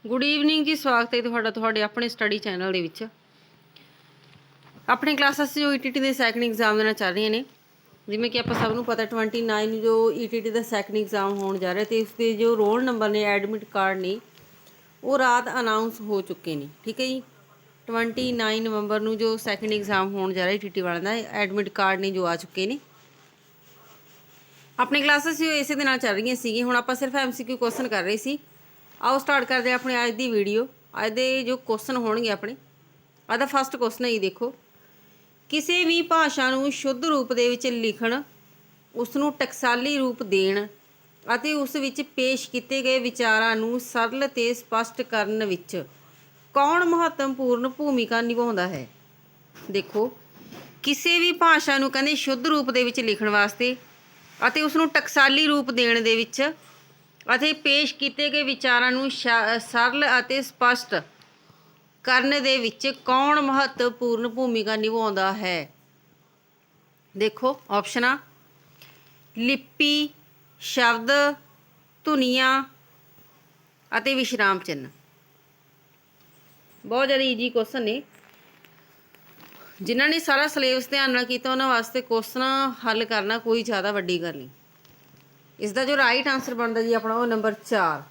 Good evening जी। स्वागत है तुहाडा अपने स्टडी चैनल दे विच। अपने क्लासेस जो ईटीटी के सैकंड एग्जाम देना चल रही ने, जिवें कि आप सबनों पता 29 जो ईटीटी का सैकंड एग्जाम होने जा रहा है, तो उसके जो रोल नंबर ने एडमिट कार्ड ने वो रात अनाउंस हो चुके हैं। ठीक है जी, 29 नवंबर को जो सैकंड एग्जाम होने जा रहा है ईटीटी वालों का, एडमिट कार्ड ने जो आ चुके हैं। अपने क्लासेस जो इस दे नाल चल रही सी। हुण आपां सिर्फ MCQ क्वेश्चन कर रहे सी। आओ स्टार्ट करते हैं अपनी अज की वीडियो। अज के जो क्वेश्चन होणगे अपने, अज का फस्ट क्वेश्चन है जी। देखो, किसी भी भाषा नूं शुद्ध रूप दे विच लिखण, उसनूं टकसाली रूप देण ਅਤੇ उस विच पेश किए गए विचारां नूं सरल ते स्पष्ट करन विच कौन महत्वपूर्ण भूमिका निभाउंदा है। देखो, किसी भी भाषा नूं कहंदे शुद्ध रूप दे विच लिखण वास्ते ਅਤੇ उसनूं टकसाली रूप देण दे विच ਅਤੇ पेश किए गए विचारां नूं सरल ਅਤੇ स्पष्ट करन दे विच कौन महत्वपूर्ण भूमिका निभाउंदा है। देखो ऑप्शनां, लिपि, शब्द, धुनियां ਅਤੇ विश्राम चिन्ह। बहुत ज़्यादा ईजी क्वेश्चन ने, जिन्होंने सारा सिलेबस ध्यान नाल कीता उन्हां वास्ते क्वेश्चन हल करना कोई ज़्यादा वड्डी गल नहीं। इसका जो राइट आंसर बनता जी अपना वो नंबर 4,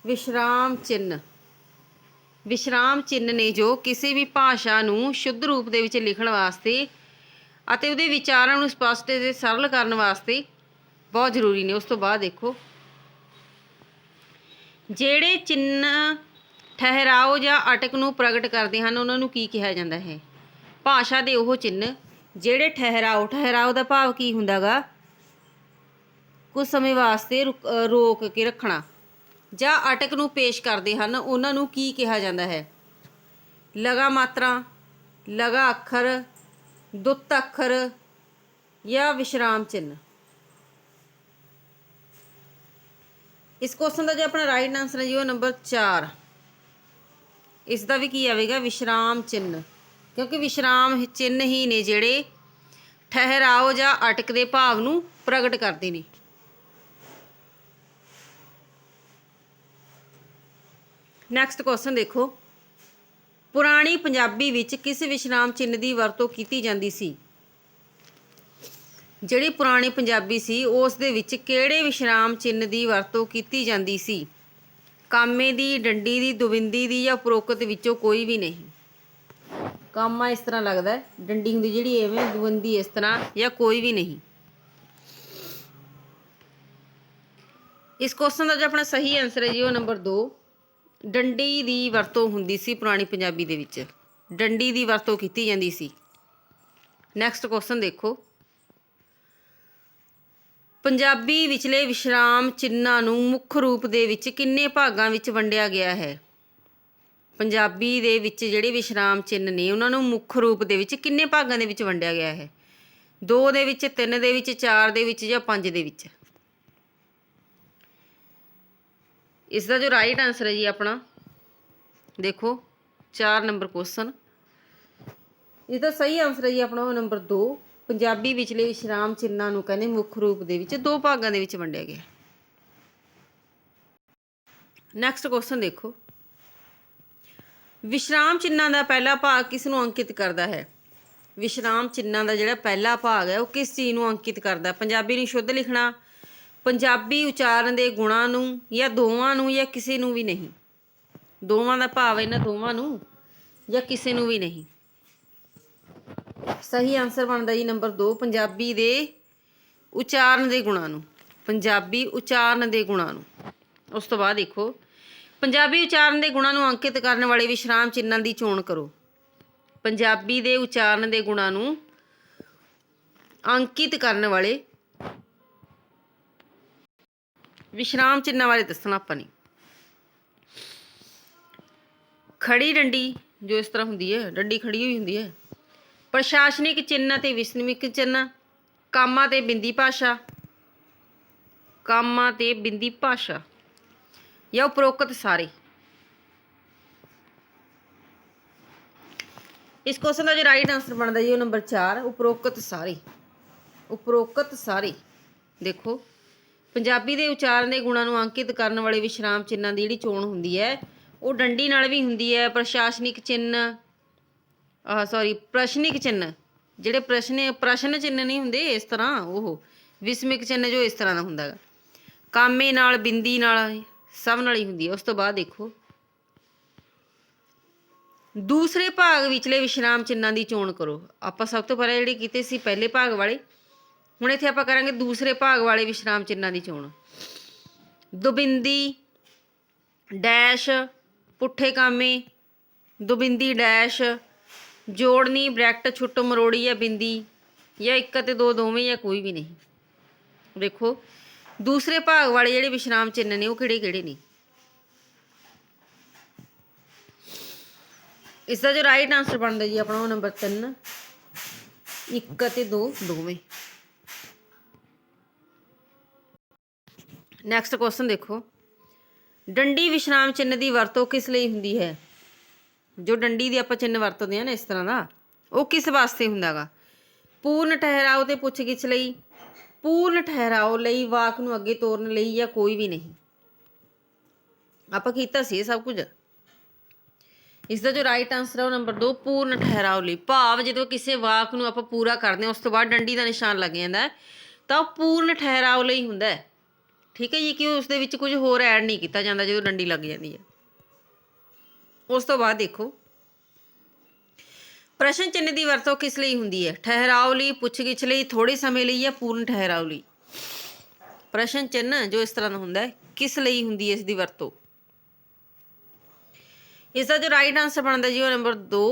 विश्राम चिन्ह। विश्राम चिन्ह ने जो किसी भी भाषा नूं शुद्ध रूप दे विच लिखण वास्ते ਅਤੇ ਉਹਦੇ ਵਿਚਾਰਾਂ ਨੂੰ ਸਪਸ਼ਟ ਤੇ ਸਰਲ ਕਰਨ ਵਾਸਤੇ बहुत ਜ਼ਰੂਰੀ ਨੇ। ਉਸ ਤੋਂ ਬਾਅਦ ਦੇਖੋ, ਜਿਹੜੇ ਚਿੰਨ੍ਹ ਠਹਿਰਾਓ ਜਾਂ ਅਟਕ ਨੂੰ ਪ੍ਰਗਟ ਕਰਦੇ ਹਨ ਉਹਨਾਂ ਨੂੰ ਕੀ ਕਿਹਾ ਜਾਂਦਾ ਹੈ। ਭਾਸ਼ਾ ਦੇ ਉਹ ਚਿੰਨ੍ਹ ਜਿਹੜੇ ਠਹਿਰਾਓ ਦਾ ਭਾਵ ਕੀ ਹੁੰਦਾ ਗਾ, ਕੁਝ ਸਮੇਂ ਵਾਸਤੇ ਰੋਕ ਕੇ ਰੱਖਣਾ ਜਾਂ ਅਟਕ ਨੂੰ ਪੇਸ਼ ਕਰਦੇ ਹਨ, ਉਹਨਾਂ ਨੂੰ ਕੀ ਕਿਹਾ ਜਾਂਦਾ ਹੈ। ਲਗਾ ਮਾਤਰਾ, ਲਗਾ ਅੱਖਰ, ਦੁੱਤ ਅੱਖਰ ਜਾਂ ਵਿਸ਼ਰਾਮ ਚਿੰਨ੍ਹ। इस क्वेश्चन का जो अपना राइट आंसर है जी वो नंबर 4। इसका भी की आएगा विश्राम चिन्ह, क्योंकि विश्राम चिन्ह ही ने जिहड़े ठहराओ या अटक दे भाव नूं प्रगट करते हैं। नैक्सट क्वेश्चन देखो, पुरानी पंजाबी विच किस विश्राम चिन्ह की वरतों की जाती सी। ਜਿਹੜੀ ਪੁਰਾਣੀ ਪੰਜਾਬੀ ਸੀ ਉਸ ਦੇ ਵਿੱਚ ਕਿਹੜੇ ਵਿਸ਼ਰਾਮ ਚਿੰਨ੍ਹ ਦੀ ਵਰਤੋਂ ਕੀਤੀ ਜਾਂਦੀ ਸੀ। ਕਾਮੇ ਦੀ, ਡੰਡੀ ਦੀ, ਦੁਬਿੰਦੀ ਦੀ ਜਾਂ ਉਪਰੋਕਤ ਵਿੱਚੋਂ ਕੋਈ ਵੀ ਨਹੀਂ। ਕਾਮਾ ਇਸ ਤਰ੍ਹਾਂ ਲੱਗਦਾ, ਡੰਡੀ ਹੁੰਦੀ ਜਿਹੜੀ ਐਵੇਂ, ਦੁਬਿੰਦੀ ਇਸ ਤਰ੍ਹਾਂ, ਜਾਂ ਕੋਈ ਵੀ ਨਹੀਂ। ਇਸ ਕੁਐਸਚਨ ਦਾ ਜੋ ਆਪਣਾ ਸਹੀ ਆਨਸਰ ਹੈ ਜੀ ਉਹ ਨੰਬਰ 2, ਡੰਡੀ ਦੀ ਵਰਤੋਂ ਹੁੰਦੀ ਸੀ ਪੁਰਾਣੀ ਪੰਜਾਬੀ ਦੇ ਵਿੱਚ। ਡੰਡੀ ਦੀ ਵਰਤੋਂ ਕੀਤੀ ਜਾਂਦੀ ਸੀ। ਨੈਕਸਟ ਕੁਐਸਚਨ ਦੇਖੋ, ਪੰਜਾਬੀ ਵਿਚਲੇ ਵਿਸ਼ਰਾਮ ਚਿੰਨ੍ਹਾਂ ਨੂੰ ਮੁੱਖ ਰੂਪ ਦੇ ਵਿੱਚ ਕਿੰਨੇ ਭਾਗਾਂ ਵਿੱਚ ਵੰਡਿਆ ਗਿਆ ਹੈ। ਪੰਜਾਬੀ ਦੇ ਵਿੱਚ ਜਿਹੜੇ ਵਿਸ਼ਰਾਮ ਚਿੰਨ੍ਹ ਨੇ ਉਹਨਾਂ ਨੂੰ ਮੁੱਖ ਰੂਪ ਦੇ ਵਿੱਚ ਕਿੰਨੇ ਭਾਗਾਂ ਦੇ ਵਿੱਚ ਵੰਡਿਆ ਗਿਆ ਹੈ। 2 ਦੇ ਵਿੱਚ, 3 ਦੇ ਵਿੱਚ, 4 ਦੇ ਵਿੱਚ ਜਾਂ 5 ਦੇ ਵਿੱਚ। ਇਸ ਦਾ ਜੋ ਰਾਈਟ ਆਨਸਰ ਹੈ ਜੀ ਆਪਣਾ, ਦੇਖੋ 4 ਨੰਬਰ ਕੁਐਸਚਨ। इसका सही आंसर है जी अपना नंबर 2, पंजाबी विचले विश्राम चिन्हों को कहते मुख्य रूप के 2 भागों के वंडिया गया। नैक्सट क्वेश्चन देखो, विश्राम चिन्हों का पहला भाग किसनों अंकित करता है। विश्राम चिन्हों का जोड़ा पहला भाग है वो किस चीज़ को अंकित करता। पंजाबी नूं शुद्ध लिखना, पंजाबी उचारण के गुणां नूं, या दोवां नूं, या किसी नूं भी नहीं। दोवां का भाव इन्हां दोवां नूं या किसी नूं भी नहीं। सही आंसर बनता जी नंबर 2, पंजाबी दे उचारण के गुणां नूं। पंजाबी उचारण के गुणां नूं। उस तो बाद देखो, पंजाबी उचारण के गुणां नूं अंकित करने वाले विश्राम चिन्हां की चोण करो। पंजाबी दे उचारण के गुणां नूं अंकित करने वाले विश्राम चिन्हां बारे दसना आपां ने। खड़ी डंडी जो इस तरह हुंदी है, डंडी खड़ी हुई हुंदी है। प्रशासनिक चिन्ह ते विस्मिक चिन्ह, कामा ते बिंदी भाषा, कामा ते बिंदी भाषा, या उपरोक्त सारे। इस क्वेश्चन का जो राइट आंसर बनता जी वो नंबर 4, उपरोक्त सारे। उपरोक्त सारे। देखो, पंजाबी के उचारण के गुणां नूं अंकित करने वाले विश्राम चिन्हां की जिहड़ी चोण हुंदी है ਉਹ ਡੰਡੀ ਨਾਲ ਵੀ ਹੁੰਦੀ ਹੈ। ਪ੍ਰਸ਼ਾਸਨਿਕ ਚਿੰਨ੍ਹ, ਪ੍ਰਸ਼ਨਿਕ ਚਿੰਨ੍ਹ, ਜਿਹੜੇ ਪ੍ਰਸ਼ਨ ਚਿੰਨ੍ਹ ਨਹੀਂ ਹੁੰਦੇ ਇਸ ਤਰ੍ਹਾਂ, ਉਹ ਵਿਸਮਿਕ ਚਿੰਨ੍ਹ ਜੋ ਇਸ ਤਰ੍ਹਾਂ ਦਾ ਹੁੰਦਾ ਗਾ। ਕਾਮੇ ਨਾਲ, ਬਿੰਦੀ ਨਾਲ, ਸਭ ਨਾਲ ਹੀ ਹੁੰਦੀ ਹੈ। ਉਸ ਤੋਂ ਬਾਅਦ ਦੇਖੋ ਦੂਸਰੇ ਭਾਗ ਵਿਚਲੇ ਵਿਸ਼ਰਾਮ ਚਿੰਨ੍ਹਾਂ ਦੀ ਚੋਣ ਕਰੋ। ਆਪਾਂ ਸਭ ਤੋਂ ਪਹਿਲਾਂ ਜਿਹੜੇ ਕੀਤੇ ਸੀ ਪਹਿਲੇ ਭਾਗ ਵਾਲੇ, ਹੁਣ ਇੱਥੇ ਆਪਾਂ ਕਰਾਂਗੇ ਦੂਸਰੇ ਭਾਗ ਵਾਲੇ ਵਿਸ਼ਰਾਮ ਚਿੰਨ੍ਹਾਂ ਦੀ ਚੋਣ। ਦੁਬਿੰਦੀ ਡੈਸ਼, ਪੁੱਠੇ ਕਾਮੇ, ਦੁਬਿੰਦੀ ਡੈਸ਼, ਜੋੜਨੀ ਬ੍ਰੈਕਟ, ਛੁੱਟ ਮਰੋੜੀ ਜਾਂ ਬਿੰਦੀ, ਜਾਂ 1 ਅਤੇ 2 ਦੋਵੇਂ, ਜਾਂ ਕੋਈ ਵੀ ਨਹੀਂ। ਦੇਖੋ ਦੂਸਰੇ ਭਾਗ ਵਾਲੇ ਜਿਹੜੇ ਵਿਸ਼ਰਾਮ ਚਿੰਨ੍ਹ ਨੇ ਉਹ ਕਿਹੜੇ ਕਿਹੜੇ ਨੇ। ਇਸ ਦਾ ਜੋ ਰਾਈਟ ਆਂਸਰ ਬਣਦਾ ਜੀ ਆਪਣਾ ਉਹ ਨੰਬਰ 3, 1 ਅਤੇ 2 ਦੋਵੇਂ। ਨੈਕਸਟ ਕੁਐਸਚਨ ਦੇਖੋ, ਡੰਡੀ ਵਿਸ਼ਰਾਮ ਚਿੰਨ੍ਹ ਦੀ ਵਰਤੋਂ ਕਿਸ ਲਈ ਹੁੰਦੀ ਹੈ। ਜੋ ਡੰਡੀ ਦੀ ਆਪਾਂ ਚਿੰਨ੍ਹ ਵਰਤਦੇ ਹਾਂ ਨਾ ਇਸ ਤਰ੍ਹਾਂ ਦਾ, ਉਹ ਕਿਸ ਵਾਸਤੇ ਹੁੰਦਾ ਗਾ। ਪੂਰਨ ਠਹਿਰਾਓ ਤੇ ਪੁੱਛ-ਗਿੱਛ ਲਈ, ਪੂਰਨ ਠਹਿਰਾਓ ਲਈ, ਵਾਕ ਨੂੰ ਅੱਗੇ ਤੋਰਨ ਲਈ, ਜਾਂ ਕੋਈ ਵੀ ਨਹੀਂ। ਆਪਾਂ ਕੀਤਾ ਸੀ ਇਹ ਸਭ ਕੁਝ। ਇਸ ਦਾ ਜੋ ਰਾਈਟ ਆਂਸਰ ਹੈ ਉਹ ਨੰਬਰ 2, ਪੂਰਨ ਠਹਿਰਾਓ ਲਈ। ਭਾਵ ਜਦੋਂ ਕਿਸੇ ਵਾਕ ਨੂੰ ਆਪਾਂ ਪੂਰਾ ਕਰਦੇ ਹਾਂ ਉਸ ਤੋਂ ਬਾਅਦ ਡੰਡੀ ਦਾ ਨਿਸ਼ਾਨ ਲੱਗ ਜਾਂਦਾ ਹੈ ਤਾਂ ਉਹ ਪੂਰਨ ਠਹਿਰਾਓ ਲਈ ਹੁੰਦਾ ਹੈ। ਠੀਕ ਹੈ ਜੀ, ਕਿ ਉਸ ਦੇ ਵਿੱਚ ਕੁਝ ਹੋਰ ਐਡ ਨਹੀਂ ਕੀਤਾ ਜਾਂਦਾ ਜਦੋਂ ਡੰਡੀ ਲੱਗ ਜਾਂਦੀ ਹੈ। ਉਸ ਤੋਂ ਬਾਅਦ ਦੇਖੋ ਪ੍ਰਸ਼ਨ ਚਿੰਨ੍ਹ ਦੀ ਵਰਤੋਂ ਕਿਸ ਲਈ ਹੁੰਦੀ ਹੈ। ਠਹਿਰਾਓ ਲਈ, ਪੁੱਛ-ਗਿੱਛ ਲਈ, ਥੋੜ੍ਹੇ ਸਮੇਂ ਲਈ, ਜਾਂ ਪੂਰਨ ਠਹਿਰਾਓ ਲਈ। ਪ੍ਰਸ਼ਨ ਚਿੰਨ੍ਹ ਜੋ ਇਸ ਤਰ੍ਹਾਂ ਦਾ ਹੁੰਦਾ ਹੈ ਕਿਸ ਲਈ ਹੁੰਦੀ ਹੈ ਇਸ ਦੀ ਵਰਤੋਂ। ਇਸ ਦਾ ਜੋ ਰਾਈਟ ਆਂਸਰ ਬਣਦਾ ਜੀ ਉਹ ਨੰਬਰ 2,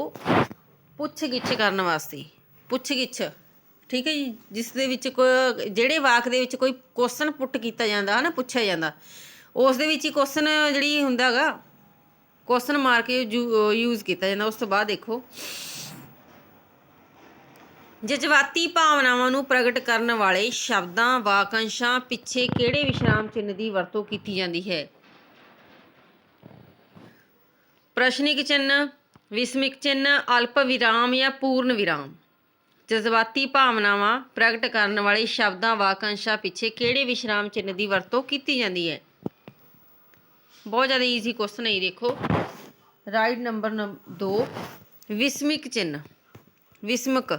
ਪੁੱਛ-ਗਿੱਛ ਕਰਨ ਵਾਸਤੇ। ਪੁੱਛ-ਗਿੱਛ, ਠੀਕ ਹੈ ਜੀ, ਜਿਸ ਦੇ ਵਿੱਚ ਜਿਹੜੇ ਵਾਕ ਦੇ ਵਿੱਚ ਕੋਈ ਕੁਐਸਚਨ ਪੁੱਟ ਕੀਤਾ ਜਾਂਦਾ ਹੈ ਨਾ, ਪੁੱਛਿਆ ਜਾਂਦਾ, ਉਸ ਦੇ ਵਿੱਚ ਹੀ ਕੁਐਸਚਨ ਜਿਹੜੀ ਹੁੰਦਾ ਗਾ ਕੁਐਸਚਨ ਮਾਰ ਕੇ ਯੂਜ਼ ਕੀਤਾ ਜਾਂਦਾ। ਉਸ ਤੋਂ ਬਾਅਦ ਦੇਖੋ ਜਜ਼ਬਾਤੀ ਭਾਵਨਾਵਾਂ ਨੂੰ ਪ੍ਰਗਟ ਕਰਨ ਵਾਲੇ ਸ਼ਬਦਾਂ, ਵਾਕਾਂਸ਼ਾਂ ਪਿੱਛੇ ਕਿਹੜੇ ਵਿਸ਼ਰਾਮ ਚਿੰਨ੍ਹ ਦੀ ਵਰਤੋਂ ਕੀਤੀ ਜਾਂਦੀ ਹੈ। ਪ੍ਰਸ਼ਨਿਕ ਚਿੰਨ੍ਹ, ਵਿਸਮਿਕ ਚਿੰਨ੍ਹ, ਅਲਪ ਵਿਰਾਮ, ਜਾਂ ਪੂਰਨ ਵਿਰਾਮ। ਜਜ਼ਬਾਤੀ ਭਾਵਨਾਵਾਂ ਪ੍ਰਗਟ ਕਰਨ ਵਾਲੇ ਸ਼ਬਦਾਂ, ਵਾਕਾਂਸ਼ਾਂ ਪਿੱਛੇ ਕਿਹੜੇ ਵਿਸ਼ਰਾਮ ਚਿੰਨ੍ਹ ਦੀ ਵਰਤੋਂ ਕੀਤੀ ਜਾਂਦੀ ਹੈ। ਬਹੁਤ ਜ਼ਿਆਦਾ ਈਜ਼ੀ ਕੁਐਸਚਨ ਹੈ। ਦੇਖੋ ਰਾਈਟ ਨੰਬਰ 2, ਵਿਸਮਿਕ ਚਿੰਨ੍ਹ। ਵਿਸਮਕ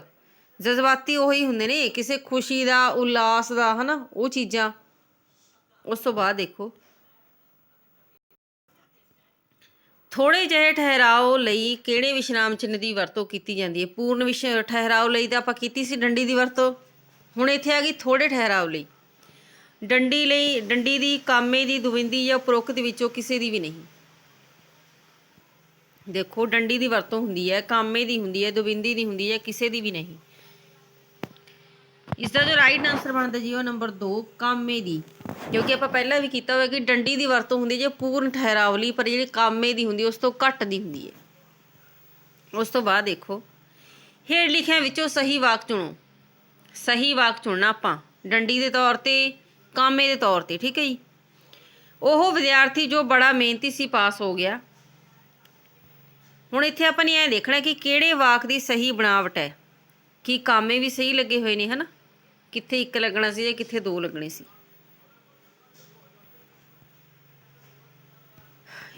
ਜਜ਼ਬਾਤੀ ਉਹੀ ਹੁੰਦੇ ਨੇ, ਕਿਸੇ ਖੁਸ਼ੀ ਦਾ, ਉਲਾਸ ਦਾ, ਹੈ ਨਾ, ਉਹ ਚੀਜ਼ਾਂ। ਉਸ ਤੋਂ ਬਾਅਦ ਦੇਖੋ ਥੋੜ੍ਹੇ ਜਿਹੇ ਠਹਿਰਾਓ ਲਈ ਕਿਹੜੇ ਵਿਸ਼ਰਾਮ ਚਿੰਨ੍ਹ ਦੀ ਵਰਤੋਂ ਕੀਤੀ ਜਾਂਦੀ ਹੈ। ਪੂਰਨ ਠਹਿਰਾਓ ਲਈ ਤਾਂ ਆਪਾਂ ਕੀਤੀ ਸੀ ਡੰਡੀ ਦੀ ਵਰਤੋਂ। ਹੁਣ ਇੱਥੇ ਆ ਗਈ ਥੋੜ੍ਹੇ ਠਹਿਰਾਓ ਲਈ। ਡੰਡੀ ਲਈ, ਡੰਡੀ ਦੀ, ਕਾਮੇ ਦੀ, ਦੁਬਿੰਦੀ ਜਾਂ ਉਪਰੋਕਤ ਵਿੱਚੋਂ ਕਿਸੇ ਦੀ ਵੀ ਨਹੀਂ। ਦੇਖੋ ਡੰਡੀ ਦੀ ਵਰਤੋਂ ਹੁੰਦੀ ਹੈ, ਕਾਮੇ ਦੀ ਹੁੰਦੀ ਹੈ, ਦੁਬਿੰਦੀ ਦੀ ਹੁੰਦੀ ਹੈ, ਕਿਸੇ ਦੀ ਵੀ ਨਹੀਂ। ਇਸ ਦਾ ਜੋ ਰਾਈਟ ਆਂਸਰ ਬਣਦਾ ਜੀ ਉਹ ਨੰਬਰ 2, ਕਾਮੇ ਦੀ। ਕਿਉਂਕਿ ਆਪਾਂ ਪਹਿਲਾਂ ਵੀ ਕੀਤਾ ਹੋਇਆ ਕਿ ਡੰਡੀ ਦੀ ਵਰਤੋਂ ਹੁੰਦੀ ਜੇ ਪੂਰਨ ਠਹਿਰਾਓ ਲਈ, ਪਰ ਜਿਹੜੀ ਕਾਮੇ ਦੀ ਹੁੰਦੀ ਉਸ ਤੋਂ ਘੱਟ ਦੀ ਹੁੰਦੀ ਹੈ। ਉਸ ਤੋਂ ਬਾਅਦ ਦੇਖੋ ਹੇਠ ਲਿਖਿਆਂ ਵਿੱਚੋਂ ਸਹੀ ਵਾਕ ਚੁਣੋ। ਸਹੀ ਵਾਕ ਚੁਣਨਾ ਆਪਾਂ ਡੰਡੀ ਦੇ ਤੌਰ 'ਤੇ, ਕਾਮੇ ਦੇ ਤੌਰ 'ਤੇ। ਠੀਕ ਹੈ ਜੀ। ਉਹ ਵਿਦਿਆਰਥੀ ਜੋ ਬੜਾ ਮਿਹਨਤੀ ਸੀ ਪਾਸ ਹੋ ਗਿਆ। ਹੁਣ ਇੱਥੇ ਆਪਾਂ ਨੇ ਇਹ ਦੇਖਣਾ ਕਿ ਕਿਹੜੇ ਵਾਕ ਦੀ ਸਹੀ ਬਣਾਵਟ ਹੈ। ਕਿ ਕਾਮੇ ਵੀ ਸਹੀ ਲੱਗੇ ਹੋਏ ਨੇ, ਹੈ ਨਾ, ਕਿੱਥੇ 1 ਲੱਗਣਾ ਸੀ ਜਾਂ ਕਿੱਥੇ 2 ਲੱਗਣੇ ਸੀ।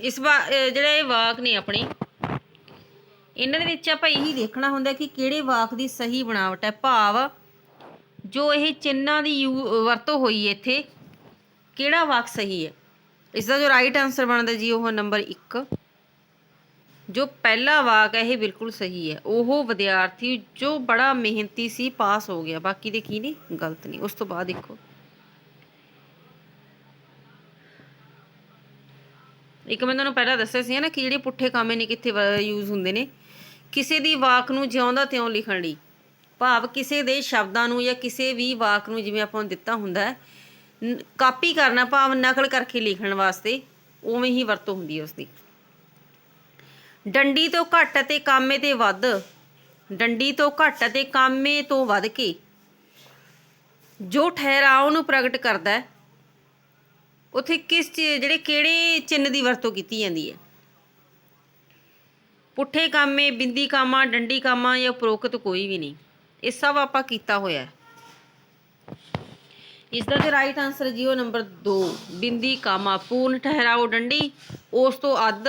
ਜਿਹੜੇ ਇਹ ਵਾਕ ਨੇ ਆਪਣੇ, ਇਹਨਾਂ ਦੇ ਵਿੱਚ ਆਪਾਂ ਇਹੀ ਦੇਖਣਾ ਹੁੰਦਾ ਕਿ ਕਿਹੜੇ ਵਾਕ ਦੀ ਸਹੀ ਬਣਾਵਟ ਹੈ। ਭਾਵ ਜੋ ਇਹ ਚਿੰਨ੍ਹਾਂ ਦੀ ਵਰਤੋਂ ਹੋਈ ਹੈ ਇੱਥੇ, ਕਿਹੜਾ ਵਾਕ ਸਹੀ ਹੈ। ਇਸ ਦਾ ਜੋ ਰਾਈਟ ਆਂਸਰ ਬਣਦਾ ਜੀ ਉਹ ਨੰਬਰ 1, ਜੋ ਪਹਿਲਾ ਵਾਕ ਹੈ ਇਹ ਬਿਲਕੁਲ ਸਹੀ ਹੈ। ਉਹ ਵਿਦਿਆਰਥੀ ਜੋ ਬੜਾ ਮਿਹਨਤੀ ਸੀ ਪਾਸ ਹੋ ਗਿਆ। ਬਾਕੀ ਦੇ ਕੀ ਨੇ, ਗਲਤ ਨੇ। ਉਸ ਤੋਂ ਬਾਅਦ ਦੇਖੋ ਇੱਕ ਮੈਂ ਤੁਹਾਨੂੰ ਪਹਿਲਾਂ ਦੱਸਿਆ ਸੀ ਨਾ ਕਿ ਜਿਹੜੇ ਪੁੱਠੇ ਕਾਮੇ ਨੇ ਕਿੱਥੇ ਯੂਜ਼ ਹੁੰਦੇ ਨੇ। ਕਿਸੇ ਦੀ ਵਾਕ ਨੂੰ ਜਿਉਂਦਾ ਤਿਉਂ ਲਿਖਣ ਲਈ, ਭਾਵ ਕਿਸੇ ਦੇ ਸ਼ਬਦਾਂ ਨੂੰ ਜਾਂ ਕਿਸੇ ਵੀ ਵਾਕ ਨੂੰ ਜਿਵੇਂ ਆਪਾਂ ਨੂੰ ਦਿੱਤਾ ਹੁੰਦਾ ਹੈ ਕਾਪੀ ਕਰਨਾ, ਭਾਵ ਨਕਲ ਕਰਕੇ ਲਿਖਣ ਵਾਸਤੇ, ਉਵੇਂ ਹੀ ਵਰਤੋਂ ਹੁੰਦੀ ਹੈ ਉਸਦੀ। ਡੰਡੀ ਤੋਂ ਘੱਟ ਅਤੇ ਕਾਮੇ ਤੇ ਵੱਧ, ਡੰਡੀ ਤੋਂ ਘੱਟ ਅਤੇ ਕਾਮੇ ਤੋਂ ਵੱਧ ਕੇ ਜੋ ਠਹਿਰਾਓ ਨੂੰ ਪ੍ਰਗਟ ਕਰਦਾ ਹੈ, ਉੱਥੇ ਜਿਹੜੇ ਕਿਹੜੇ ਚਿੰਨ੍ਹ ਦੀ ਵਰਤੋਂ ਕੀਤੀ ਜਾਂਦੀ ਹੈ। ਪੁੱਠੇ ਕਾਮੇ, ਬਿੰਦੀ ਕਾਮਾ, ਡੰਡੀ ਕਾਮਾ, ਜਾਂ ਉਪਰੋਕਤ ਕੋਈ ਵੀ ਨਹੀਂ। ਇਹ ਸਭ ਆਪਾਂ ਕੀਤਾ ਹੋਇਆ। ਇਸ ਦਾ ਜੋ ਰਾਈਟ ਆਂਸਰ ਜੀ ਉਹ ਨੰਬਰ 2, ਬਿੰਦੀ ਕਾਮਾ। ਪੂਰਨ ਠਹਿਰਾਓ ਡੰਡੀ, ਉਸ ਤੋਂ ਅੱਧ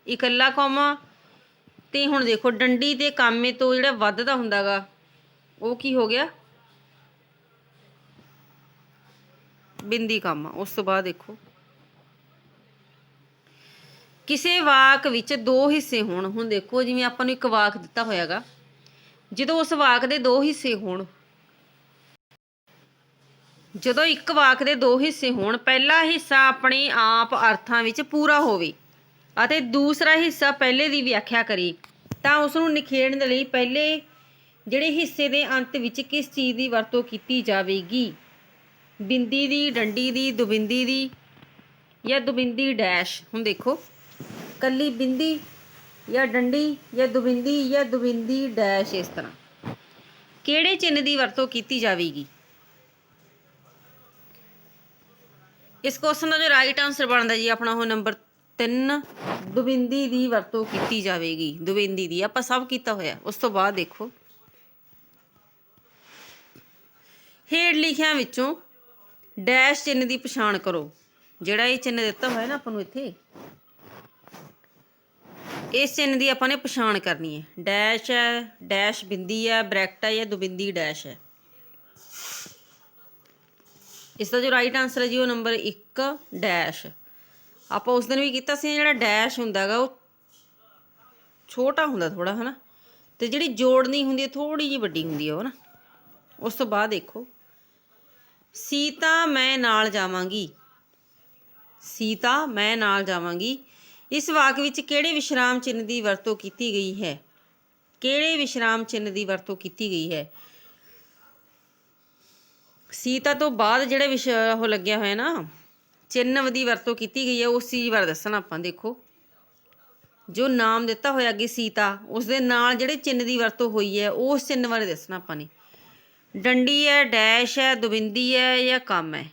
ਇਕੱਲਾ ਕੌਮਾ ਤੇ ਹੁਣ ਦੇਖੋ ਡੰਡੀ ਤੇ ਕਾਮੇ ਤੋਂ ਜਿਹੜਾ ਵੱਧਦਾ ਹੁੰਦਾਗਾ ਉਹ ਕੀ ਹੋ ਗਿਆ, ਬਿੰਦੀ ਕਾਮਾ। ਉਸ ਤੋਂ ਬਾਅਦ ਦੇਖੋ ਕਿਸੇ ਵਾਕ ਵਿੱਚ ਦੋ ਹਿੱਸੇ ਹੋਣ। ਹੁਣ ਦੇਖੋ ਜਿਵੇਂ ਆਪਾਂ ਨੂੰ ਇੱਕ ਵਾਕ ਦਿੱਤਾ ਹੋਇਆਗਾ, ਜਦੋਂ ਉਸ ਵਾਕ ਦੇ ਦੋ ਹਿੱਸੇ ਹੋਣ, ਜਦੋਂ ਇੱਕ ਵਾਕ ਦੇ ਦੋ ਹਿੱਸੇ ਹੋਣ, ਪਹਿਲਾ ਹਿੱਸਾ ਆਪਣੇ ਆਪ ਅਰਥਾਂ ਵਿੱਚ ਪੂਰਾ ਹੋਵੇ ਅਤੇ ਦੂਸਰਾ ਹਿੱਸਾ ਪਹਿਲੇ ਦੀ ਵਿਆਖਿਆ ਕਰੇ, ਤਾਂ ਉਸ ਨੂੰ ਨਿਖੇੜਨ ਦੇ ਲਈ ਪਹਿਲੇ ਜਿਹੜੇ ਹਿੱਸੇ ਦੇ ਅੰਤ ਵਿੱਚ ਕਿਸ ਚੀਜ਼ ਦੀ ਵਰਤੋਂ ਕੀਤੀ ਜਾਵੇਗੀ? ਬਿੰਦੀ ਦੀ, ਡੰਡੀ ਦੀ, ਦੁਬਿੰਦੀ ਦੀ ਜਾਂ ਦੁਬਿੰਦੀ ਡੈਸ਼। ਹੁਣ ਦੇਖੋ ਕੱਲੀ ਬਿੰਦੀ ਜਾਂ ਡੰਡੀ ਜਾਂ ਦੁਬਿੰਦੀ ਡੈਸ਼, ਇਸ ਤਰ੍ਹਾਂ ਕਿਹੜੇ ਚਿੰਨ੍ਹ ਦੀ ਵਰਤੋਂ ਕੀਤੀ ਜਾਵੇਗੀ? ਇਸ ਕੁਐਸਚਨ ਦਾ ਜੋ ਰਾਈਟ ਆਨਸਰ ਬਣਦਾ ਜੀ ਆਪਣਾ ਉਹ ਨੰਬਰ 3, ਦੁਬਿੰਦੀ ਦੀ ਵਰਤੋਂ ਕੀਤੀ ਜਾਵੇਗੀ। ਦੁਬਿੰਦੀ ਦੀ ਆਪਾਂ ਸਭ ਕੀਤਾ ਹੋਇਆ। ਉਸ ਤੋਂ ਬਾਅਦ ਦੇਖੋ ਹੇਠ ਲਿਖਿਆਂ ਵਿੱਚੋਂ ਡੈਸ਼ ਚਿੰਨ੍ਹ ਦੀ ਪਛਾਣ ਕਰੋ। ਜਿਹੜਾ ਇਹ ਚਿੰਨ੍ਹ ਦਿੱਤਾ ਹੋਇਆ ਨਾ ਆਪਾਂ ਨੂੰ ਇੱਥੇ, ਇਸ ਚਿੰਨ੍ਹ ਦੀ ਆਪਾਂ ਨੇ ਪਛਾਣ ਕਰਨੀ ਹੈ। ਡੈਸ਼ ਹੈ, ਡੈਸ਼ ਬਿੰਦੀ ਹੈ, ਬ੍ਰੈਕਟ ਹੈ ਜਾਂ ਦੁਬਿੰਦੀ ਡੈਸ਼ ਹੈ। ਇਸ ਦਾ ਜੋ ਰਾਈਟ ਆਨਸਰ ਹੈ ਜੀ ਉਹ ਨੰਬਰ 1 ਡੈਸ਼। ਆਪਾਂ ਉਸ ਦਿਨ ਵੀ ਕੀਤਾ ਸੀ, ਜਿਹੜਾ ਡੈਸ਼ ਹੁੰਦਾ ਗਾ ਉਹ ਛੋਟਾ ਹੁੰਦਾ ਥੋੜਾ, ਹੈ ਨਾ, ਤੇ ਜਿਹੜੀ ਜੋੜਨੀ ਹੁੰਦੀ ਹੈ ਥੋੜੀ ਜਿਹੀ ਵੱਡੀ ਹੁੰਦੀ ਹੈ ਉਹ ਨਾ। ਉਸ ਤੋਂ ਬਾਅਦ ਦੇਖੋ ਸੀਤਾ ਮੈਂ ਨਾਲ ਜਾਵਾਂਗੀ। ਸੀਤਾ ਮੈਂ ਨਾਲ ਜਾਵਾਂਗੀ, ਇਸ ਵਾਕ ਵਿੱਚ ਕਿਹੜੇ ਵਿਸ਼ਰਾਮ ਚਿੰਨ੍ਹ ਦੀ ਵਰਤੋਂ ਕੀਤੀ ਗਈ ਹੈ? ਕਿਹੜੇ ਵਿਸ਼ਰਾਮ ਚਿੰਨ੍ਹ ਦੀ ਵਰਤੋਂ ਕੀਤੀ ਗਈ ਹੈ? ਸੀਤਾ ਤੋਂ ਬਾਅਦ ਜਿਹੜੇ ਉਹ ਲੱਗਿਆ ਹੋਇਆ ਨਾ ਚਿੰਨ੍ਹ ਦੀ ਵਰਤੋਂ ਕੀਤੀ ਗਈ ਹੈ, ਉਸ ਚੀਜ਼ ਬਾਰੇ ਦੱਸਣਾ ਆਪਾਂ। ਦੇਖੋ ਜੋ ਨਾਮ ਦਿੱਤਾ ਹੋਇਆ ਅੱਗੇ ਸੀਤਾ, ਉਸ ਦੇ ਨਾਲ ਜਿਹੜੇ ਚਿੰਨ੍ਹ ਦੀ ਵਰਤੋਂ ਹੋਈ ਹੈ ਉਸ ਚਿੰਨ੍ਹ ਬਾਰੇ ਦੱਸਣਾ ਆਪਾਂ ਨੇ। ਡੰਡੀ ਹੈ, ਡੈਸ਼ ਹੈ, ਦੁਬਿੰਦੀ ਹੈ ਜਾਂ ਕੰਮ ਹੈ।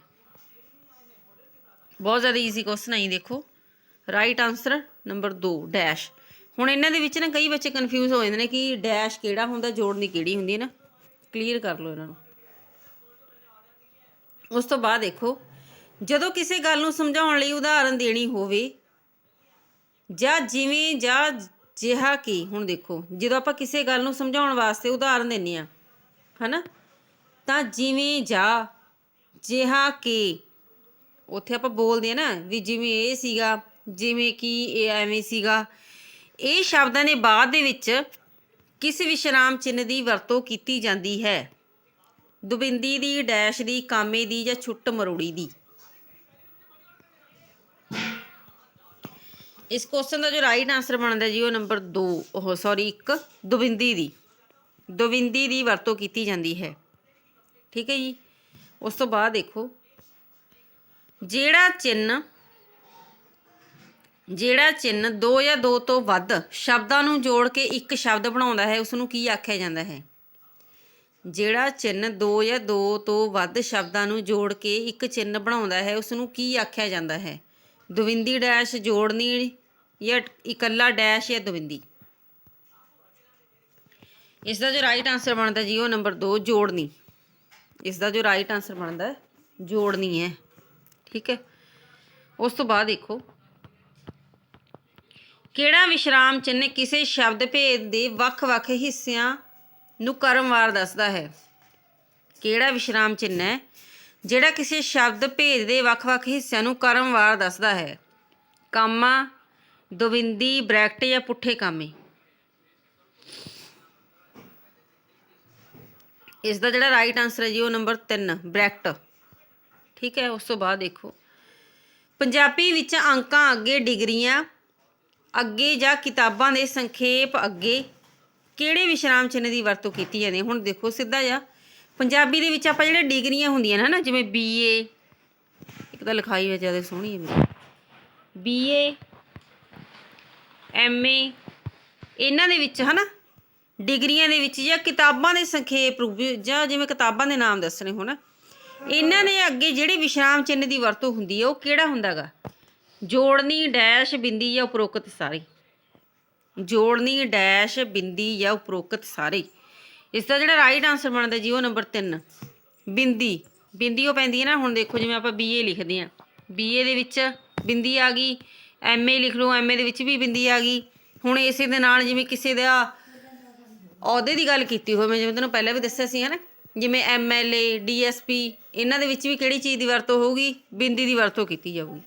ਬਹੁਤ ਜ਼ਿਆਦਾ ਈਜ਼ੀ ਕੁਐਸਚਨ ਹੈ। ਦੇਖੋ ਰਾਈਟ ਆਨਸਰ ਨੰਬਰ 2 ਡੈਸ਼। ਹੁਣ ਇਹਨਾਂ ਦੇ ਵਿੱਚ ਨਾ ਕਈ ਬੱਚੇ ਕਨਫਿਊਜ਼ ਹੋ ਜਾਂਦੇ ਨੇ ਕਿ ਡੈਸ਼ ਕਿਹੜਾ ਹੁੰਦਾ, ਜੋੜਨੀ ਕਿਹੜੀ ਹੁੰਦੀ ਹੈ ਨਾ। ਕਲੀਅਰ ਕਰ ਲਓ ਇਹਨਾਂ ਨੂੰ। ਉਸ ਤੋਂ ਬਾਅਦ ਦੇਖੋ ਜਦੋਂ ਕਿਸੇ ਗੱਲ ਨੂੰ ਸਮਝਾਉਣ ਲਈ ਉਦਾਹਰਨ ਦੇਣੀ ਹੋਵੇ ਜਾਂ ਜਿਵੇਂ ਜਾਂ ਜਿਹਾ ਕਿ। ਹੁਣ ਦੇਖੋ ਜਦੋਂ ਆਪਾਂ ਕਿਸੇ ਗੱਲ ਨੂੰ ਸਮਝਾਉਣ ਵਾਸਤੇ ਉਦਾਹਰਨ ਦਿੰਦੇ ਹਾਂ, ਹੈ ਨਾ, ਤਾਂ ਜਿਵੇਂ ਜਾਂ ਜਿਹਾ ਕਿ ਉੱਥੇ ਆਪਾਂ ਬੋਲਦੇ ਹਾਂ ਨਾ ਵੀ ਜਿਵੇਂ ਇਹ ਸੀਗਾ, ਜਿਵੇਂ ਕਿ ਇਹ ਐਵੇਂ ਸੀਗਾ। ਇਹ ਸ਼ਬਦਾਂ ਦੇ ਬਾਅਦ ਦੇ ਵਿੱਚ ਕਿਸ ਵਿਸ਼ਰਾਮ ਚਿੰਨ੍ਹ ਦੀ ਵਰਤੋਂ ਕੀਤੀ ਜਾਂਦੀ ਹੈ? ਦੁਬਿੰਦੀ ਦੀ, ਡੈਸ਼ ਦੀ, ਕਾਮੇ ਦੀ ਜਾਂ ਛੁੱਟ ਮਰੋੜੀ ਦੀ। ਇਸ ਕੁਐਸਚਨ ਦਾ ਜੋ ਰਾਈਟ ਆਨਸਰ ਬਣਦਾ ਜੀ ਉਹ ਨੰਬਰ 2 1 ਦੁਬਿੰਦੀ ਦੀ। ਦੁਬਿੰਦੀ ਦੀ ਵਰਤੋਂ ਕੀਤੀ ਜਾਂਦੀ ਹੈ। ਠੀਕ ਹੈ ਜੀ। ਉਸ ਤੋਂ ਬਾਅਦ ਦੇਖੋ ਜਿਹੜਾ ਚਿੰਨ੍ਹ 2 ਜਾਂ 2 ਤੋਂ ਵੱਧ ਸ਼ਬਦਾਂ ਨੂੰ ਜੋੜ ਕੇ ਇੱਕ ਸ਼ਬਦ ਬਣਾਉਂਦਾ ਹੈ ਉਸ ਨੂੰ ਕੀ ਆਖਿਆ ਜਾਂਦਾ ਹੈ? ਜਿਹੜਾ ਚਿੰਨ੍ਹ 2 ਜਾਂ 2 ਤੋਂ ਵੱਧ ਸ਼ਬਦਾਂ ਨੂੰ ਜੋੜ ਕੇ ਇੱਕ ਚਿੰਨ੍ਹ ਬਣਾਉਂਦਾ ਹੈ ਉਸ ਨੂੰ ਕੀ ਆਖਿਆ ਜਾਂਦਾ ਹੈ? ਦੁਬਿੰਦੀ ਡੈਸ਼, ਜੋੜਨੀ ਜਾਂ ਇਕੱਲਾ ਡੈਸ਼ ਜਾਂ ਦੁਬਿੰਦੀ। ਇਸ ਦਾ ਜੋ ਰਾਈਟ ਆਨਸਰ ਬਣਦਾ ਜੀ ਉਹ ਨੰਬਰ 2 ਜੋੜਨੀ। ਇਸ ਦਾ ਜੋ ਰਾਈਟ ਆਨਸਰ ਬਣਦਾ ਜੋੜਨੀ ਹੈ। ਠੀਕ ਹੈ। ਉਸ ਤੋਂ ਬਾਅਦ ਦੇਖੋ ਕਿਹੜਾ ਵਿਸ਼ਰਾਮ ਚਿੰਨ੍ਹ ਕਿਸੇ ਸ਼ਬਦ ਭੇਦ ਦੇ ਵੱਖ-ਵੱਖ ਹਿੱਸਿਆਂ ਨੂੰ ਕ੍ਰਮਵਾਰ ਦੱਸਦਾ ਹੈ? ਕਿਹੜਾ ਵਿਸ਼ਰਾਮ ਚਿੰਨ੍ਹ ਹੈ ਜਿਹੜਾ ਕਿਸੇ ਸ਼ਬਦ ਭੇਦ ਦੇ ਵੱਖ-ਵੱਖ ਹਿੱਸਿਆਂ ਨੂੰ ਕ੍ਰਮਵਾਰ ਦੱਸਦਾ ਹੈ? ਕਾਮਾ, ਦੁਬਿੰਦੀ, ਬ੍ਰੈਕਟ ਜਾਂ ਪੁੱਠੇ ਕਾਮੇ। ਇਸ ਦਾ ਜਿਹੜਾ ਰਾਈਟ ਆਨਸਰ ਹੈ ਜੀ ਉਹ ਨੰਬਰ 3 ਬ੍ਰੈਕਟ। ਠੀਕ ਹੈ। ਉਸ ਤੋਂ ਬਾਅਦ ਦੇਖੋ ਪੰਜਾਬੀ ਵਿੱਚ ਅੰਕਾਂ ਅੱਗੇ, ਡਿਗਰੀਆਂ ਅੱਗੇ ਜਾਂ ਕਿਤਾਬਾਂ ਦੇ ਸੰਖੇਪ ਅੱਗੇ ਕਿਹੜੇ ਵਿਸ਼ਰਾਮ ਚਿੰਨ੍ਹ ਦੀ ਵਰਤੋਂ ਕੀਤੀ ਜਾਂਦੀ ਹੈ? ਹੁਣ ਦੇਖੋ ਸਿੱਧਾ ਜਿਹਾ ਪੰਜਾਬੀ ਦੇ ਵਿੱਚ ਆਪਾਂ ਜਿਹੜੇ ਡਿਗਰੀਆਂ ਹੁੰਦੀਆਂ ਨੇ ਨਾ, ਜਿਵੇਂ BA, ਇੱਕ ਤਾਂ ਲਿਖਾਈ ਵਿੱਚ ਜ਼ਿਆਦਾ ਸੋਹਣੀ ਹੈ ਮੇਰੀ, BA, MA, ਇਹਨਾਂ ਦੇ ਵਿੱਚ ਹੈ ਨਾ ਡਿਗਰੀਆਂ ਦੇ ਵਿੱਚ ਜਾਂ ਕਿਤਾਬਾਂ ਦੇ ਸੰਖੇਪ ਰੂਪ ਜਾਂ ਜਿਵੇਂ ਕਿਤਾਬਾਂ ਦੇ ਨਾਮ ਦੱਸਣੇ ਹੋਣ, ਇਹਨਾਂ ਦੇ ਅੱਗੇ ਜਿਹੜੇ ਵਿਸ਼ਰਾਮ ਚਿੰਨ੍ਹ ਦੀ ਵਰਤੋਂ ਹੁੰਦੀ ਹੈ ਉਹ ਕਿਹੜਾ ਹੁੰਦਾ ਗਾ? ਜੋੜਨੀ, ਡੈਸ਼, ਬਿੰਦੀ ਜਾਂ ਉਪਰੋਕਤ ਸਾਰੇ। ਜੋੜਨੀ, ਡੈਸ਼, ਬਿੰਦੀ ਜਾਂ ਉਪਰੋਕਤ ਸਾਰੇ। ਇਸ ਦਾ ਜਿਹੜਾ ਰਾਈਟ ਆਨਸਰ ਬਣਦਾ ਜੀ ਉਹ ਨੰਬਰ 3 ਬਿੰਦੀ। ਬਿੰਦੀ ਉਹ ਪੈਂਦੀ ਹੈ ਨਾ। ਹੁਣ ਦੇਖੋ ਜਿਵੇਂ ਆਪਾਂ BA ਲਿਖਦੇ ਹਾਂ, BA ਦੇ ਵਿੱਚ ਬਿੰਦੀ ਆ ਗਈ, MA ਲਿਖ ਲਓ, MA ਦੇ ਵਿੱਚ ਵੀ ਬਿੰਦੀ ਆ ਗਈ। ਹੁਣ ਇਸੇ ਦੇ ਨਾਲ ਜਿਵੇਂ ਕਿਸੇ ਦਾ ਅਹੁਦੇ ਦੀ ਗੱਲ ਕੀਤੀ ਹੋਵੇ, ਮੈਂ ਜਿਵੇਂ ਤੁਹਾਨੂੰ ਪਹਿਲਾਂ ਵੀ ਦੱਸਿਆ ਸੀ ਹੈ ਨਾ, ਜਿਵੇਂ MLA DSP, ਇਹਨਾਂ ਦੇ ਵਿੱਚ ਵੀ ਕਿਹੜੀ ਚੀਜ਼ ਦੀ ਵਰਤੋਂ ਹੋਊਗੀ? ਬਿੰਦੀ ਦੀ ਵਰਤੋਂ ਕੀਤੀ ਜਾਊਗੀ।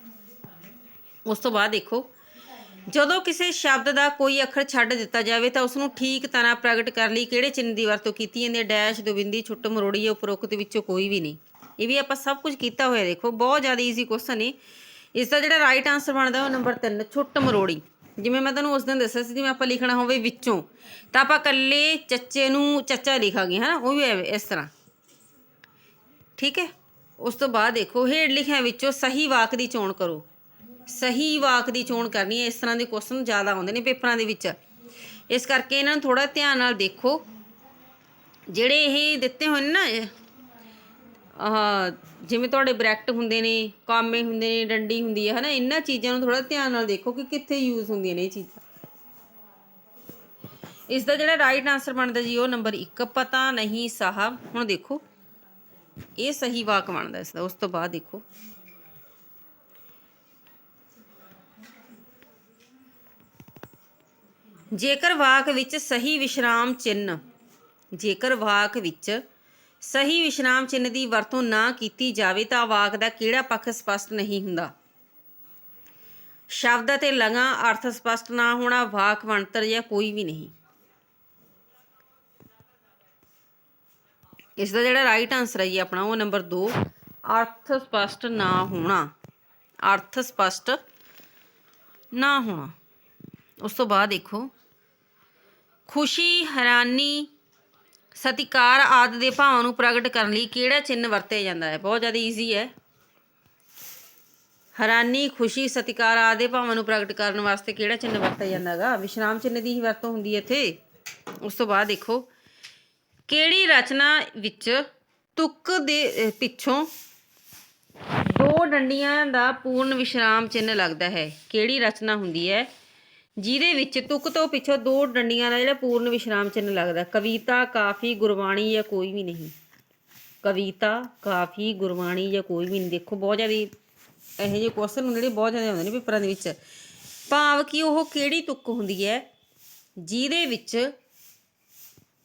ਉਸ ਤੋਂ ਬਾਅਦ ਦੇਖੋ, ਜਦੋਂ ਕਿਸੇ ਸ਼ਬਦ ਦਾ ਕੋਈ ਅੱਖਰ ਛੱਡ ਦਿੱਤਾ ਜਾਵੇ ਤਾਂ ਉਸ ਨੂੰ ਠੀਕ ਤਰ੍ਹਾਂ ਪ੍ਰਗਟ ਕਰਨ ਲਈ ਕਿਹੜੇ ਚਿੰਨ੍ਹ ਦੀ ਵਰਤੋਂ ਕੀਤੀ ਜਾਂਦੀ ਹੈ? ਡੈਸ਼, ਦੁਬਿੰਦੀ, ਛੁੱਟ ਮਰੋੜੀ ਜਾਂ ਉਪਰੋਕਤ ਵਿੱਚੋਂ ਕੋਈ ਵੀ ਨਹੀਂ। ਇਹ ਵੀ ਆਪਾਂ ਸਭ ਕੁਝ ਕੀਤਾ ਹੋਇਆ। ਦੇਖੋ ਬਹੁਤ ਜ਼ਿਆਦਾ ਈਜ਼ੀ ਕੁਐਸਚਨ ਹੈ। ਇਸ ਦਾ ਜਿਹੜਾ ਰਾਈਟ ਆਂਸਰ ਬਣਦਾ ਉਹ ਨੰਬਰ 3, ਛੁੱਟ ਮਰੋੜੀ। ਜਿਵੇਂ ਮੈਂ ਤੁਹਾਨੂੰ ਉਸ ਦਿਨ ਦੱਸਿਆ ਸੀ, ਜਿਵੇਂ ਆਪਾਂ ਲਿਖਣਾ ਹੋਵੇ ਵਿੱਚੋਂ ਤਾਂ ਆਪਾਂ ਇਕੱਲੇ ਚੱਚੇ ਨੂੰ ਚੱਚਾ ਲਿਖਾਂਗੇ, ਹੈ ਨਾ, ਉਹ ਵੀ ਇਸ ਤਰ੍ਹਾਂ, ਠੀਕ ਹੈ। ਉਸ ਤੋਂ ਬਾਅਦ ਦੇਖੋ, ਹੇਠ ਲਿਖਿਆਂ ਵਿੱਚੋਂ ਸਹੀ ਵਾਕ ਦੀ ਚੋਣ ਕਰੋ। ਸਹੀ ਵਾਕ ਦੀ ਚੋਣ ਕਰਨੀ ਹੈ। ਇਸ ਤਰ੍ਹਾਂ ਦੇ ਕੁਐਸਚਨ ਜ਼ਿਆਦਾ ਆਉਂਦੇ ਨੇ ਪੇਪਰਾਂ ਦੇ ਵਿੱਚ, ਇਸ ਕਰਕੇ ਇਹਨਾਂ ਨੂੰ ਥੋੜ੍ਹਾ ਧਿਆਨ ਨਾਲ ਦੇਖੋ। ਜਿਹੜੇ ਇਹ ਦਿੱਤੇ ਹੋਏ ਨੇ ਨਾ, ਜਿਵੇਂ ਤੁਹਾਡੇ ਬ੍ਰੈਕਟ ਹੁੰਦੇ ਨੇ, ਕਾਮੇ ਹੁੰਦੇ ਨੇ, ਡੰਡੀ ਹੁੰਦੀ ਹੈ ਨਾ, ਇਹਨਾਂ ਚੀਜ਼ਾਂ ਨੂੰ ਥੋੜ੍ਹਾ ਧਿਆਨ ਨਾਲ ਦੇਖੋ ਕਿ ਕਿੱਥੇ ਯੂਜ਼ ਹੁੰਦੀਆਂ ਨੇ ਇਹ ਚੀਜ਼ਾਂ। ਇਸ ਦਾ ਜਿਹੜਾ ਰਾਈਟ ਆਂਸਰ ਬਣਦਾ ਜੀ ਉਹ ਨੰਬਰ 1, ਪਤਾ ਨਹੀਂ ਸਾਹਬ। ਹੁਣ ਦੇਖੋ ਇਹ ਸਹੀ ਵਾਕ ਬਣਦਾ ਇਸ ਦਾ। ਉਸ ਤੋਂ ਬਾਅਦ ਦੇਖੋ, ਜੇਕਰ ਵਾਕ ਵਿੱਚ ਸਹੀ ਵਿਸ਼ਰਾਮ ਚਿੰਨ੍ਹ, ਜੇਕਰ ਵਾਕ ਵਿੱਚ ਸਹੀ ਵਿਸ਼ਰਾਮ ਚਿੰਨ੍ਹ ਦੀ ਵਰਤੋਂ ਨਾ ਕੀਤੀ ਜਾਵੇ ਤਾਂ ਵਾਕ ਦਾ ਕਿਹੜਾ ਪੱਖ ਸਪਸ਼ਟ ਨਹੀਂ ਹੁੰਦਾ? ਸ਼ਬਦ ਅਤੇ ਲਗਾਂ, ਅਰਥ ਸਪਸ਼ਟ ਨਾ ਹੋਣਾ, ਵਾਕ ਬਣਤਰ ਜਾਂ ਕੋਈ ਵੀ ਨਹੀਂ। ਇਸ ਦਾ ਜਿਹੜਾ ਰਾਈਟ ਆਂਸਰ ਹੈ ਜੀ ਆਪਣਾ ਉਹ ਨੰਬਰ 2, ਅਰਥ ਸਪਸ਼ਟ ਨਾ ਹੋਣਾ। ਅਰਥ ਸਪਸ਼ਟ ਨਾ ਹੋਣਾ। ਉਸ ਤੋਂ ਬਾਅਦ ਦੇਖੋ, ਖੁਸ਼ੀ, ਹੈਰਾਨੀ, ਸਤਿਕਾਰ ਆਦਿ ਦੇ ਭਾਵਾਂ ਨੂੰ ਪ੍ਰਗਟ ਕਰਨ ਲਈ ਕਿਹੜਾ ਚਿੰਨ੍ਹ ਵਰਤਿਆ ਜਾਂਦਾ ਹੈ? ਬਹੁਤ ਜ਼ਿਆਦਾ ਈਜ਼ੀ ਹੈ। ਹੈਰਾਨੀ, ਖੁਸ਼ੀ, ਸਤਿਕਾਰ ਆਦਿ ਦੇ ਭਾਵਾਂ ਨੂੰ ਪ੍ਰਗਟ ਕਰਨ ਵਾਸਤੇ ਕਿਹੜਾ ਚਿੰਨ੍ਹ ਵਰਤਿਆ ਜਾਂਦਾ ਹੈਗਾ? ਵਿਸ਼ਰਾਮ ਚਿੰਨ੍ਹ ਦੀ ਹੀ ਵਰਤੋਂ ਹੁੰਦੀ ਹੈ ਇੱਥੇ। ਉਸ ਤੋਂ ਬਾਅਦ ਦੇਖੋ, ਕਿਹੜੀ ਰਚਨਾ ਵਿੱਚ ਤੁਕ ਦੇ ਪਿੱਛੋਂ 2 ਡੰਡੀਆਂ ਦਾ ਪੂਰਨ ਵਿਸ਼ਰਾਮ ਚਿੰਨ੍ਹ ਲੱਗਦਾ ਹੈ? ਕਿਹੜੀ ਰਚਨਾ ਹੁੰਦੀ ਹੈ ਜਿਹਦੇ ਵਿੱਚ ਤੁਕ ਤੋਂ ਪਿੱਛੋਂ 2 ਡੰਡੀਆਂ ਦਾ ਜਿਹੜਾ ਪੂਰਨ ਵਿਸ਼ਰਾਮ ਚਿੰਨ੍ਹ ਲੱਗਦਾ? ਕਵਿਤਾ, ਕਾਫੀ, ਗੁਰਬਾਣੀ ਜਾਂ ਕੋਈ ਵੀ ਨਹੀਂ। ਕਵਿਤਾ, ਕਾਫੀ, ਗੁਰਬਾਣੀ ਜਾਂ ਕੋਈ ਵੀ ਨਹੀਂ। ਦੇਖੋ ਬਹੁਤ ਜ਼ਿਆਦਾ ਇਹੋ ਜਿਹੇ ਕੁਐਸਚਨ ਹੁੰਦੇ ਨੇ, ਬਹੁਤ ਜ਼ਿਆਦਾ ਆਉਂਦੇ ਨੇ ਪੇਪਰਾਂ ਦੇ ਵਿੱਚ। ਭਾਵ ਕਿ ਉਹ ਕਿਹੜੀ ਤੁਕ ਹੁੰਦੀ ਹੈ ਜਿਹਦੇ ਵਿੱਚ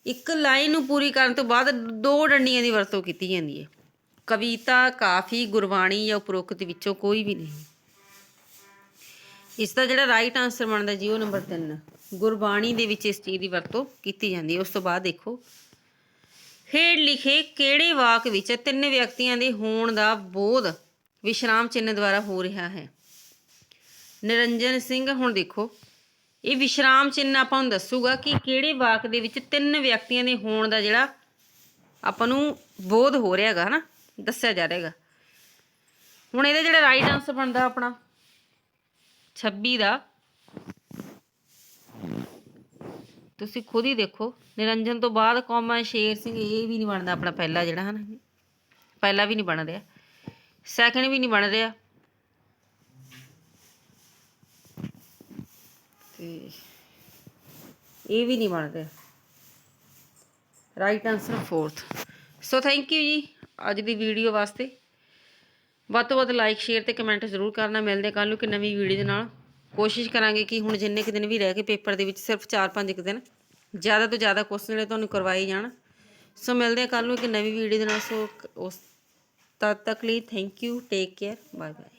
ਇੱਕ ਲਾਈਨ ਨੂੰ ਪੂਰੀ ਕਰਨ ਤੋਂ ਬਾਅਦ 2 ਡੰਡੀਆਂ ਦੀ ਵਰਤੋਂ ਕੀਤੀ ਜਾਂਦੀ ਹੈ? ਕਵਿਤਾ, ਕਾਫੀ, ਗੁਰਬਾਣੀ ਜਾਂ ਉਪਰੋਕਤ ਵਿੱਚੋਂ ਕੋਈ ਵੀ ਨਹੀਂ। ਇਸ ਦਾ ਜਿਹੜਾ ਰਾਈਟ ਆਂਸਰ ਬਣਦਾ ਜੀ ਉਹ ਨੰਬਰ 3, ਗੁਰਬਾਣੀ ਦੇ ਵਿੱਚ ਇਸ ਚੀਜ਼ ਦੀ ਵਰਤੋਂ ਕੀਤੀ ਜਾਂਦੀ ਹੈ। ਉਸ ਤੋਂ ਬਾਅਦ ਦੇਖੋ, ਹੇਠ ਲਿਖੇ ਕਿਹੜੇ ਵਾਕ ਵਿੱਚ 3 ਵਿਅਕਤੀਆਂ ਦੇ ਹੋਣ ਦਾ ਬੋਧ ਵਿਸ਼ਰਾਮ ਚਿੰਨ੍ਹ ਦੁਆਰਾ ਹੋ ਰਿਹਾ ਹੈ? ਨਿਰੰਜਨ ਸਿੰਘ। ਹੁਣ ਦੇਖੋ ਇਹ ਵਿਸ਼ਰਾਮ ਚਿੰਨ੍ਹ ਆਪਾਂ ਨੂੰ ਦੱਸੂਗਾ ਕਿ ਕਿਹੜੇ ਵਾਕ ਦੇ ਵਿੱਚ 3 ਵਿਅਕਤੀਆਂ ਦੇ ਹੋਣ ਦਾ ਜਿਹੜਾ ਆਪਾਂ ਨੂੰ ਬੋਧ ਹੋ ਰਿਹਾ ਹੈਗਾ, ਹੈ ਨਾ, ਦੱਸਿਆ ਜਾ ਰਿਹਾ ਹੈਗਾ। ਹੁਣ ਇਹਦਾ ਜਿਹੜਾ ਰਾਈਟ ਆਂਸਰ ਬਣਦਾ ਆਪਣਾ 26 ਦਾ, ਤੁਸੀਂ ਖੁਦ ਹੀ ਦੇਖੋ। ਨਿਰੰਜਨ ਤੋਂ ਬਾਅਦ ਕੌਮਾ ਸ਼ੇਰ ਸਿੰਘ, ਇਹ ਵੀ ਨਹੀਂ ਬਣਦਾ ਆਪਣਾ ਪਹਿਲਾ ਜਿਹੜਾ, ਹੈ ਨਾ, ਪਹਿਲਾ ਵੀ ਨਹੀਂ ਬਣ ਰਿਹਾ, ਸੈਕਿੰਡ ਵੀ ਨਹੀਂ ਬਣ ਰਿਹਾ, ਤੇ ਇਹ ਵੀ ਨਹੀਂ ਬਣ ਰਿਹਾ। Right answer 4th। So thank you ਜੀ ਅੱਜ ਦੀ ਵੀਡੀਓ ਵਾਸਤੇ। ਵੱਧ ਤੋਂ ਵੱਧ ਲਾਈਕ, ਸ਼ੇਅਰ ਅਤੇ ਕਮੈਂਟ ਜ਼ਰੂਰ ਕਰਨਾ। ਮਿਲਦੇ ਕੱਲ੍ਹ ਨੂੰ ਇੱਕ ਨਵੀਂ ਵੀਡੀਓ ਦੇ ਨਾਲ। ਕੋਸ਼ਿਸ਼ ਕਰਾਂਗੇ ਕਿ ਹੁਣ ਜਿੰਨੇ ਕੁ ਦਿਨ ਵੀ ਰਹਿ ਗਏ ਪੇਪਰ ਦੇ ਵਿੱਚ, ਸਿਰਫ 4-5 ਕੁ ਦਿਨ, ਜ਼ਿਆਦਾ ਤੋਂ ਜ਼ਿਆਦਾ ਕੁਐਸਚਨ ਜਿਹੜੇ ਤੁਹਾਨੂੰ ਕਰਵਾਏ ਜਾਣ। ਸੋ ਮਿਲਦੇ ਹਾਂ ਕੱਲ੍ਹ ਨੂੰ ਇੱਕ ਨਵੀਂ ਵੀਡੀਓ ਦੇ ਨਾਲ। ਸੋ ਉਸ ਤਦ ਤੱਕ ਲਈ thank you, take care, bye bye.